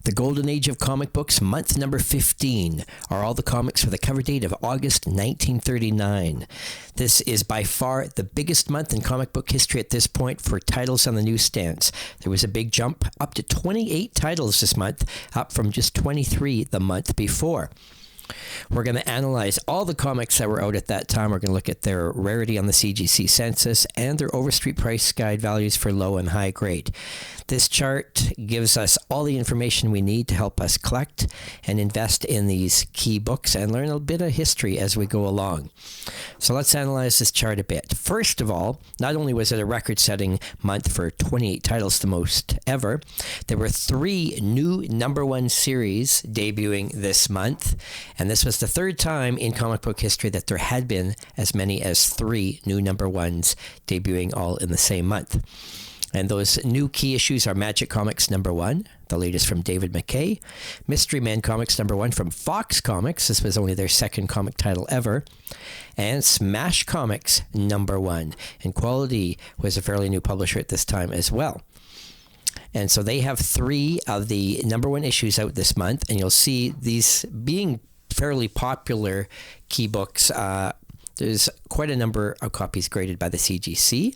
The Golden Age of Comic Books, month number 15, are all the comics for the cover date of August 1939. This is by far the biggest month in comic book history at this point for titles on the newsstands. There was a big jump up to 28 titles this month, up from just 23 the month before. We're going to analyze all the comics that were out at that time. We're going to look at their rarity on the CGC census and their Overstreet price guide values for low and high grade. This chart gives us all the information we need to help us collect and invest in these key books and learn a bit of history as we go along. So let's analyze this chart a bit. First of all, not only was it a record-setting month for 28 titles, the most ever, there were 3 new number 1 series debuting this month, and this was the third time in comic book history that there had been as many as 3 new number 1s debuting all in the same month. And those new key issues are Magic Comics number 1, the latest from David McKay, Mystery Men Comics number 1 from Fox Comics, this was only their second comic title ever, and Smash Comics number 1. And Quality was a fairly new publisher at this time as well. And so they have 3 of the number 1 issues out this month, and you'll see these being fairly popular key books. There's quite a number of copies graded by the CGC.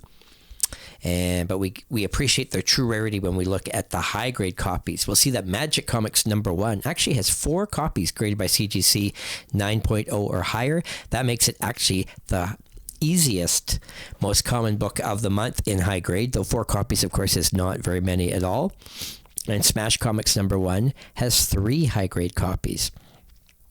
But we appreciate their true rarity when we look at the high grade copies. We'll see that Magic Comics number 1 actually has 4 copies graded by CGC 9.0 or higher. That makes it actually the easiest, most common book of the month in high grade, though 4 copies, of course, is not very many at all. And Smash Comics number 1 has 3 high grade copies.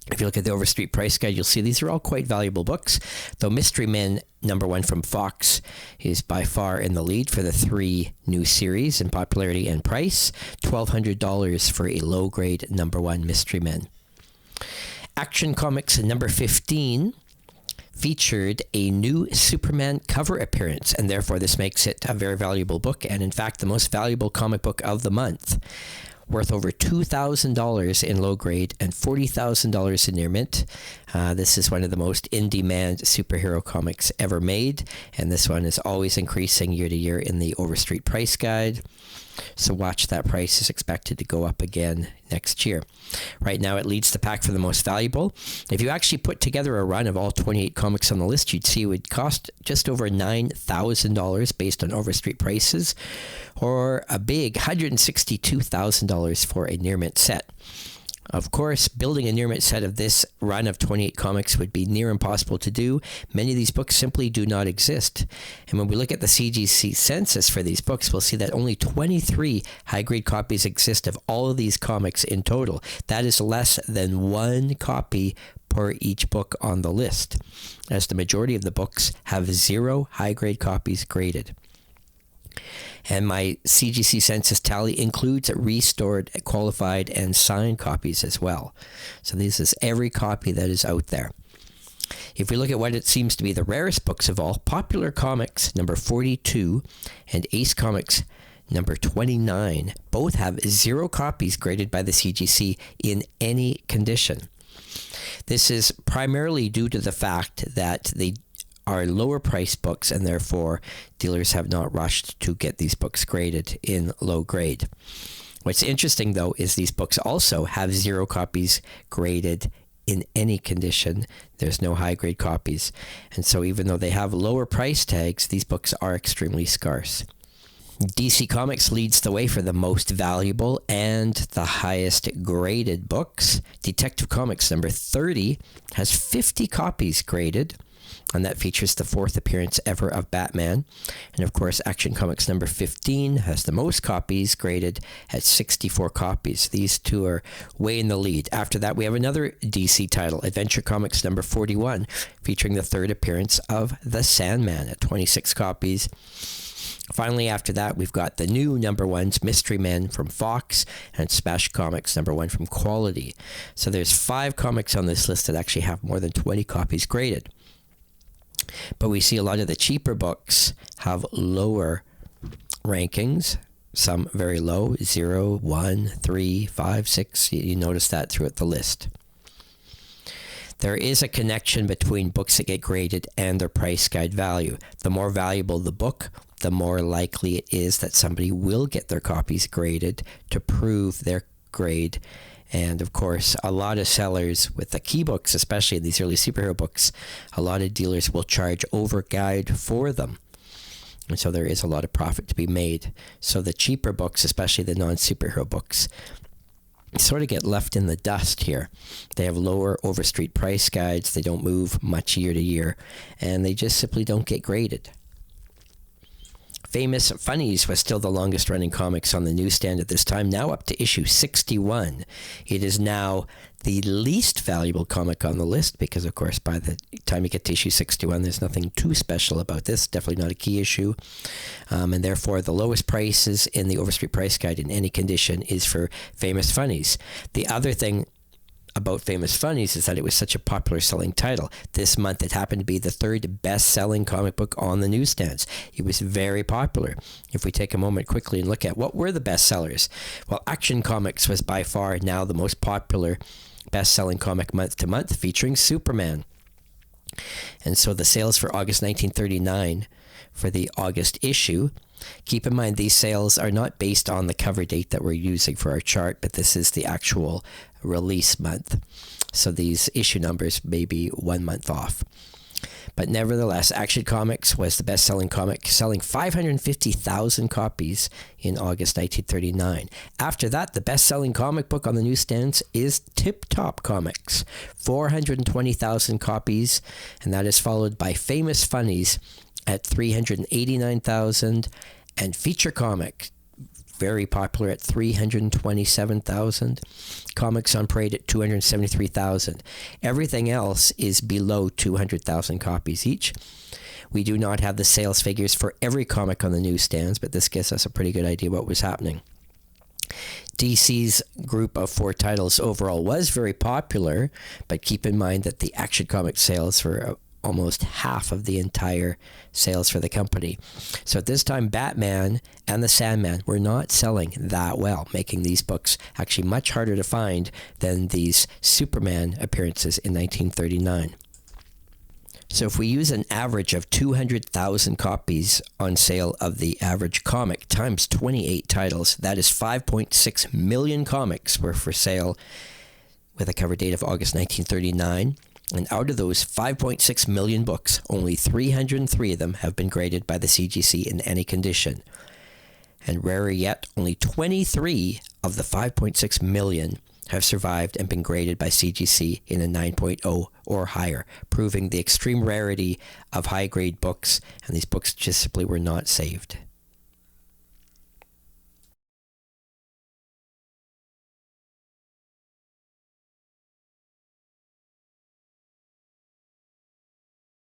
If you look at the Overstreet price guide, you'll see these are all quite valuable books, though Mystery Men number 1 from Fox is by far in the lead for the 3 new series in popularity and price, $1,200 for a low-grade number 1 Mystery Men. Action Comics number 15 featured a new Superman cover appearance, and therefore this makes it a very valuable book, and in fact the most valuable comic book of the month, worth over $2,000 in low grade and $40,000 in near mint. This is one of the most in-demand superhero comics ever made, and this one is always increasing year to year in the Overstreet price guide. So watch that price is expected to go up again next year. Right now it leads the pack for the most valuable. If you actually put together a run of all 28 comics on the list, you'd see it would cost just over $9,000 based on Overstreet prices, or a big $162,000 for a near mint set. Of course, building a near mint set of this run of 28 comics would be near impossible to do. Many of these books simply do not exist. And when we look at the CGC census for these books, we'll see that only 23 high-grade copies exist of all of these comics in total. That is less than 1 copy per each book on the list, as the majority of the books have 0 high-grade copies graded. And my CGC census tally includes restored, qualified, and signed copies as well. So this is every copy that is out there. If we look at what it seems to be the rarest books of all, Popular Comics number 42 and Ace Comics number 29 both have 0 copies graded by the CGC in any condition. This is primarily due to the fact that they are lower price books, and therefore dealers have not rushed to get these books graded in low grade. What's interesting though is these books also have 0 copies graded in any condition. There's no high grade copies, and so even though they have lower price tags, these books are extremely scarce. DC Comics leads the way for the most valuable and the highest graded books. Detective Comics number 30 has 50 copies graded, and that features the 4th appearance ever of Batman. And of course, Action Comics number 15 has the most copies graded at 64 copies. These two are way in the lead. After that, we have another DC title, Adventure Comics number 41, featuring the 3rd appearance of the Sandman at 26 copies. Finally, after that, we've got the new number 1s, Mystery Men from Fox, and Smash Comics number 1 from Quality. So there's 5 comics on this list that actually have more than 20 copies graded. But we see a lot of the cheaper books have lower rankings, some very low, 0, 1, 3, 5, 6. You notice that throughout the list. There is a connection between books that get graded and their price guide value. The more valuable the book, the more likely it is that somebody will get their copies graded to prove their grade. And of course, a lot of sellers with the key books, especially these early superhero books, a lot of dealers will charge over guide for them. And so there is a lot of profit to be made. So the cheaper books, especially the non-superhero books, sort of get left in the dust here. They have lower overstreet price guides. They don't move much year to year, and they just simply don't get graded. Famous Funnies was still the longest running comics on the newsstand at this time, now up to issue 61. It is now the least valuable comic on the list because, of course, by the time you get to issue 61, there's nothing too special about this. Definitely not a key issue. And therefore, the lowest prices in the Overstreet Price Guide in any condition is for Famous Funnies. The other thing about Famous Funnies is that it was such a popular selling title. This month it happened to be the third best-selling comic book on the newsstands. It was very popular. If we take a moment quickly and look at what were the best sellers, well, Action Comics was by far now the most popular best-selling comic month to month, featuring Superman. And so the sales for August 1939 for the August issue, keep in mind these sales are not based on the cover date that we're using for our chart, but this is the actual release month. So these issue numbers may be 1 month off. But nevertheless, Action Comics was the best-selling comic, selling 550,000 copies in August 1939. After that, the best-selling comic book on the newsstands is Tip Top Comics, 420,000 copies, and that is followed by Famous Funnies at 389,000, and Feature Comic, very popular at 327,000. Comics on Parade at 273,000. Everything else is below 200,000 copies each. We do not have the sales figures for every comic on the newsstands, but this gives us a pretty good idea what was happening. DC's group of 4 titles overall was very popular, but keep in mind that the Action Comics sales were almost half of the entire sales for the company. So at this time, Batman and the Sandman were not selling that well, making these books actually much harder to find than these Superman appearances in 1939. So if we use an average of 200,000 copies on sale of the average comic times 28 titles, that is 5.6 million comics were for sale with a cover date of August 1939. And out of those 5.6 million books, only 303 of them have been graded by the CGC in any condition. And rarer yet, only 23 of the 5.6 million have survived and been graded by CGC in a 9.0 or higher, proving the extreme rarity of high-grade books, and these books just simply were not saved.